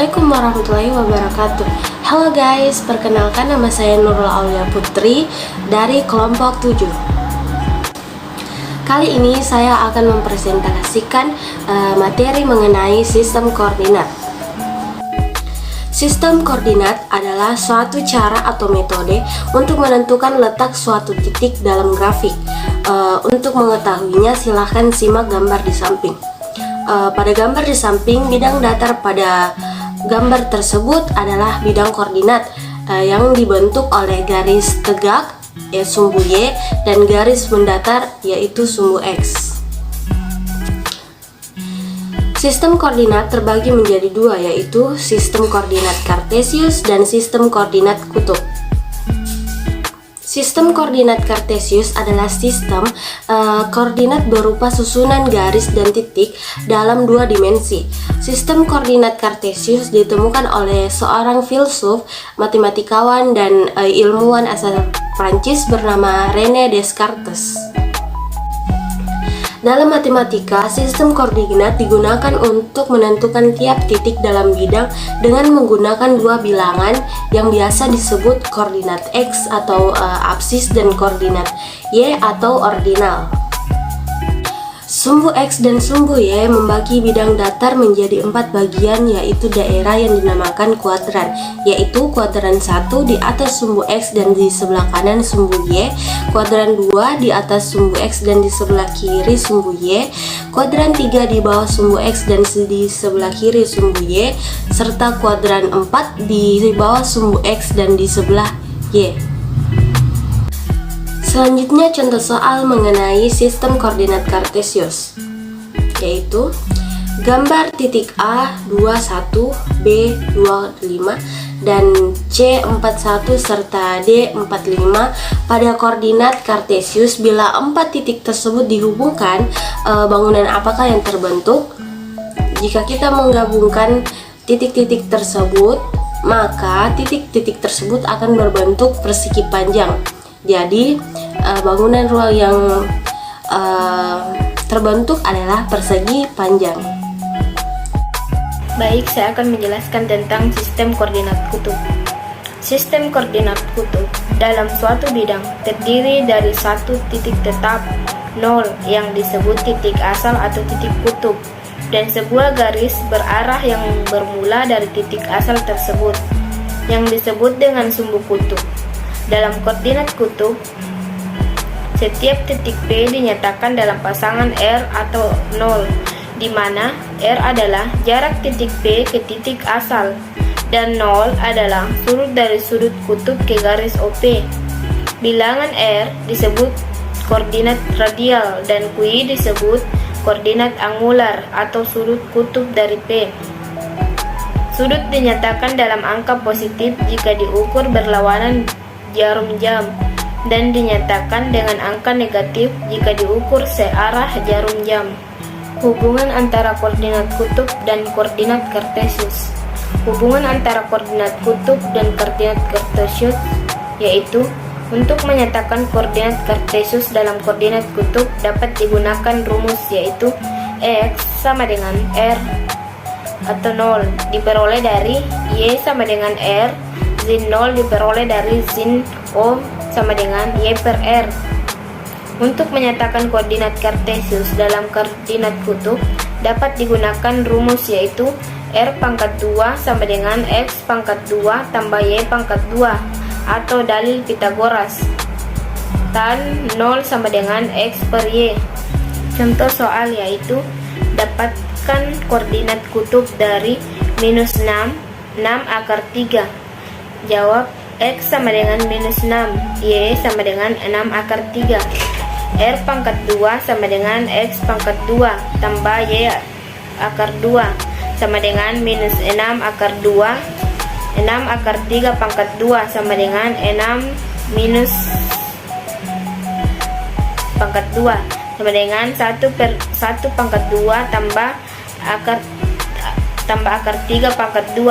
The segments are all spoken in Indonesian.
Assalamualaikum warahmatullahi wabarakatuh. Halo guys, perkenalkan nama saya Nurul Aulia Putri dari kelompok 7. Kali ini saya akan mempresentasikan materi mengenai sistem koordinat. Sistem koordinat adalah suatu cara atau metode untuk menentukan letak suatu titik dalam grafik. Untuk mengetahuinya silahkan simak gambar di samping. Pada gambar di samping, bidang datar pada gambar tersebut adalah bidang koordinat yang dibentuk oleh garis tegak sumbu Y dan garis mendatar yaitu sumbu X. Sistem koordinat terbagi menjadi dua, yaitu sistem koordinat Kartesius dan sistem koordinat kutub. Sistem koordinat Kartesius adalah sistem koordinat berupa susunan garis dan titik dalam dua dimensi. Sistem koordinat Kartesius ditemukan oleh seorang filsuf, matematikawan, dan ilmuwan asal Prancis bernama René Descartes. Dalam matematika, sistem koordinat digunakan untuk menentukan tiap titik dalam bidang dengan menggunakan dua bilangan yang biasa disebut koordinat X atau absis dan koordinat Y atau ordinal. Sumbu X dan sumbu Y membagi bidang datar menjadi 4 bagian, yaitu daerah yang dinamakan kuadran, yaitu kuadran 1 di atas sumbu X dan di sebelah kanan sumbu Y, kuadran 2 di atas sumbu X dan di sebelah kiri sumbu Y, kuadran 3 di bawah sumbu X dan di sebelah kiri sumbu Y, serta kuadran 4 di bawah sumbu X dan di sebelah Y. Selanjutnya contoh soal mengenai sistem koordinat Kartesius, yaitu gambar titik A 21, B 25, dan C 41 serta D 45 pada koordinat Kartesius. Bila 4 titik tersebut dihubungkan, bangunan apakah yang terbentuk? Jika kita menggabungkan titik-titik tersebut, maka titik-titik tersebut akan berbentuk persegi panjang. Jadi bangunan ruang yang terbentuk adalah persegi panjang. Baik, saya akan menjelaskan tentang sistem koordinat kutub. Sistem koordinat kutub dalam suatu bidang terdiri dari satu titik tetap 0 yang disebut titik asal atau titik kutub, dan sebuah garis berarah yang bermula dari titik asal tersebut yang disebut dengan sumbu kutub. Dalam koordinat kutub, setiap titik P dinyatakan dalam pasangan R atau 0, di mana R adalah jarak titik P ke titik asal, dan 0 adalah sudut dari sudut kutub ke garis OP. Bilangan R disebut koordinat radial dan Q disebut koordinat angular atau sudut kutub dari P. Sudut dinyatakan dalam angka positif jika diukur berlawanan jarum jam, dan dinyatakan dengan angka negatif jika diukur searah jarum jam. Hubungan antara koordinat kutub dan koordinat Kartesius. Hubungan antara koordinat kutub dan koordinat Kartesius yaitu untuk menyatakan koordinat Kartesius dalam koordinat kutub dapat digunakan rumus, yaitu X sama dengan R atau 0 diperoleh dari Y sama dengan R, sin 0 diperoleh dari sin O sama dengan Y per R. Untuk menyatakan koordinat Kartesius dalam koordinat kutub dapat digunakan rumus, yaitu R pangkat 2 sama dengan X pangkat 2 tambah Y pangkat 2 atau dalil Pitagoras, tan 0 sama dengan X per Y. Contoh soal yaitu dapatkan koordinat kutub dari minus 6 akar 3. Jawab, X sama dengan minus 6, Y sama dengan 6 akar 3. R pangkat 2 sama dengan X pangkat 2 tambah Y akar 2 sama dengan minus 6 akar 2. 6 akar 3 pangkat 2 sama dengan 6 minus pangkat 2 sama dengan 1 pangkat 2 tambah akar 3 pangkat 2.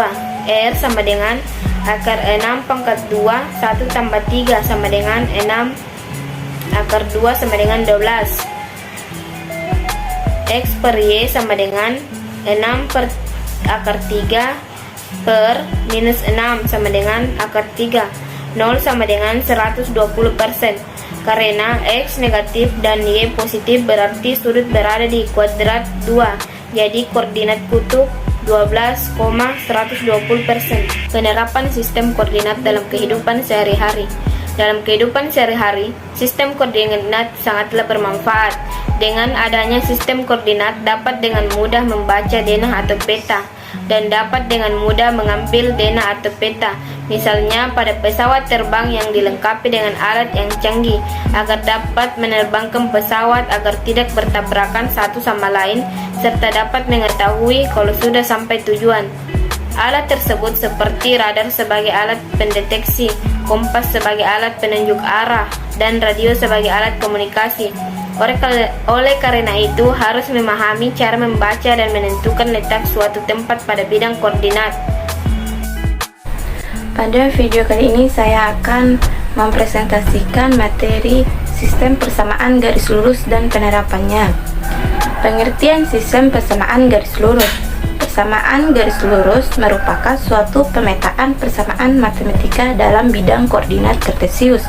R sama dengan akar 6 pangkat 2, 1 tambah 3 sama dengan 6 akar 2 sama dengan 12. X per Y sama dengan 6 per akar 3 per minus 6 sama dengan akar 3. 0 sama dengan 120%. Karena X negatif dan Y positif berarti sudut berada di kuadrat 2. Jadi koordinat kutub 12,120%. Penerapan sistem koordinat dalam kehidupan sehari-hari. Dalam kehidupan sehari-hari, sistem koordinat sangatlah bermanfaat. Dengan adanya sistem koordinat dapat dengan mudah membaca denah atau peta dan dapat dengan mudah mengambil denah atau peta. Misalnya pada pesawat terbang yang dilengkapi dengan alat yang canggih agar dapat menerbangkan pesawat agar tidak bertabrakan satu sama lain serta dapat mengetahui kalau sudah sampai tujuan. Alat tersebut seperti radar sebagai alat pendeteksi, kompas sebagai alat penunjuk arah, dan radio sebagai alat komunikasi. Oleh karena itu, harus memahami cara membaca dan menentukan letak suatu tempat pada bidang koordinat. Pada video kali ini saya akan mempresentasikan materi sistem persamaan garis lurus dan penerapannya. Pengertian sistem persamaan garis lurus. Persamaan garis lurus merupakan suatu pemetaan persamaan matematika dalam bidang koordinat kartesius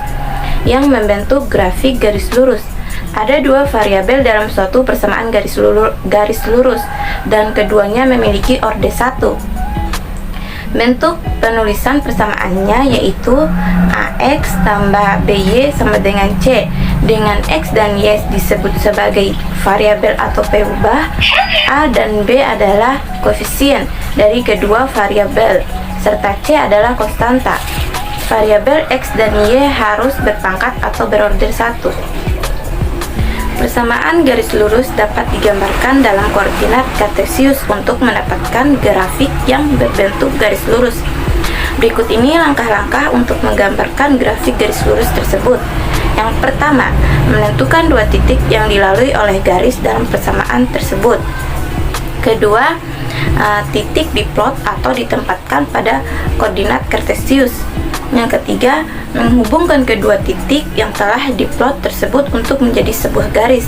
yang membentuk grafik garis lurus. Ada dua variabel dalam suatu persamaan garis lurus dan keduanya memiliki orde 1. Bentuk penulisan persamaannya yaitu AX tambah BY sama dengan C, dengan X dan Y disebut sebagai variabel atau peubah, A dan B adalah koefisien dari kedua variabel, serta C adalah konstanta. Variabel X dan Y harus berpangkat atau berorder 1. Persamaan garis lurus dapat digambarkan dalam koordinat kartesius untuk mendapatkan grafik yang berbentuk garis lurus. Berikut ini langkah-langkah untuk menggambarkan grafik garis lurus tersebut. Yang pertama, menentukan dua titik yang dilalui oleh garis dalam persamaan tersebut. Kedua, titik diplot atau ditempatkan pada koordinat kartesius. Yang ketiga, menghubungkan kedua titik yang telah diplot tersebut untuk menjadi sebuah garis.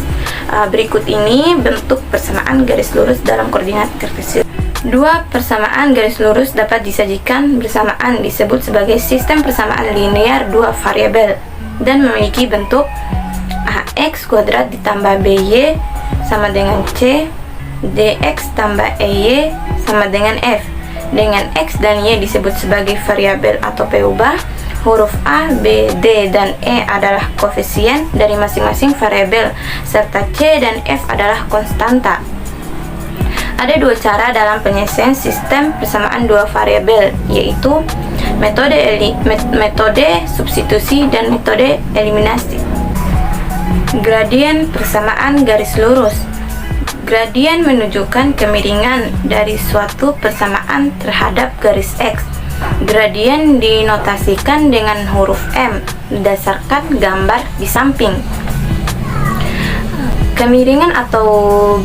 Berikut ini bentuk persamaan garis lurus dalam koordinat kartesius. Dua persamaan garis lurus dapat disajikan bersamaan disebut sebagai sistem persamaan linear dua variabel dan memiliki bentuk AX kuadrat ditambah BY sama dengan C, DX tambah EY sama dengan F. Dengan X dan Y disebut sebagai variabel atau peubah, huruf A, B, D, dan E adalah koefisien dari masing-masing variabel, serta C dan F adalah konstanta. Ada dua cara dalam penyelesaian sistem persamaan dua variabel, yaitu metode substitusi dan metode eliminasi. Gradien persamaan garis lurus. Gradien menunjukkan kemiringan dari suatu persamaan terhadap garis X. Gradien dinotasikan dengan huruf M berdasarkan gambar di samping. Kemiringan atau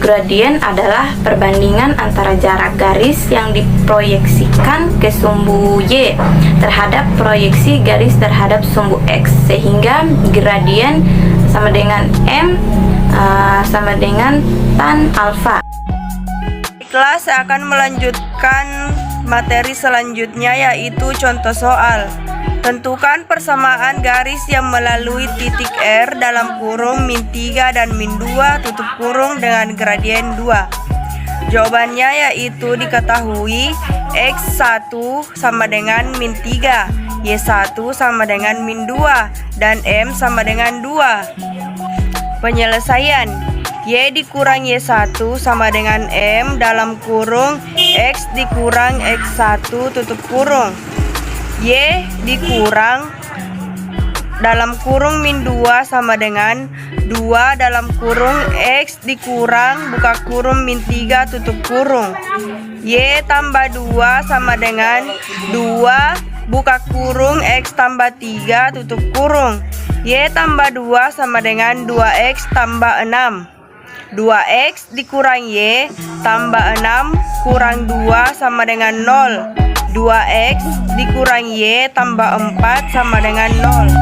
gradien adalah perbandingan antara jarak garis yang diproyeksikan ke sumbu Y terhadap proyeksi garis terhadap sumbu X, sehingga gradien sama dengan M sama dengan tan alfa. Baiklah, saya akan melanjutkan materi selanjutnya, yaitu contoh soal. Tentukan persamaan garis yang melalui titik R dalam kurung min3 dan min2 tutup kurung dengan gradien 2. Jawabannya yaitu diketahui X1 sama dengan min3, Y1 sama dengan min2, dan M sama dengan 2. Penyelesaian: Y dikurang Y1 sama dengan M dalam kurung X dikurang X1 tutup kurung. Y dikurang dalam kurung min2 sama dengan 2 dalam kurung X dikurang buka kurung min3 tutup kurung. Y tambah 2 sama dengan 2 buka kurung X tambah 3 tutup kurung. Y tambah 2 sama dengan 2X tambah 6. 2X dikurang Y tambah 6 kurang 2 sama dengan 0. 2X dikurang Y tambah 4 sama dengan 0.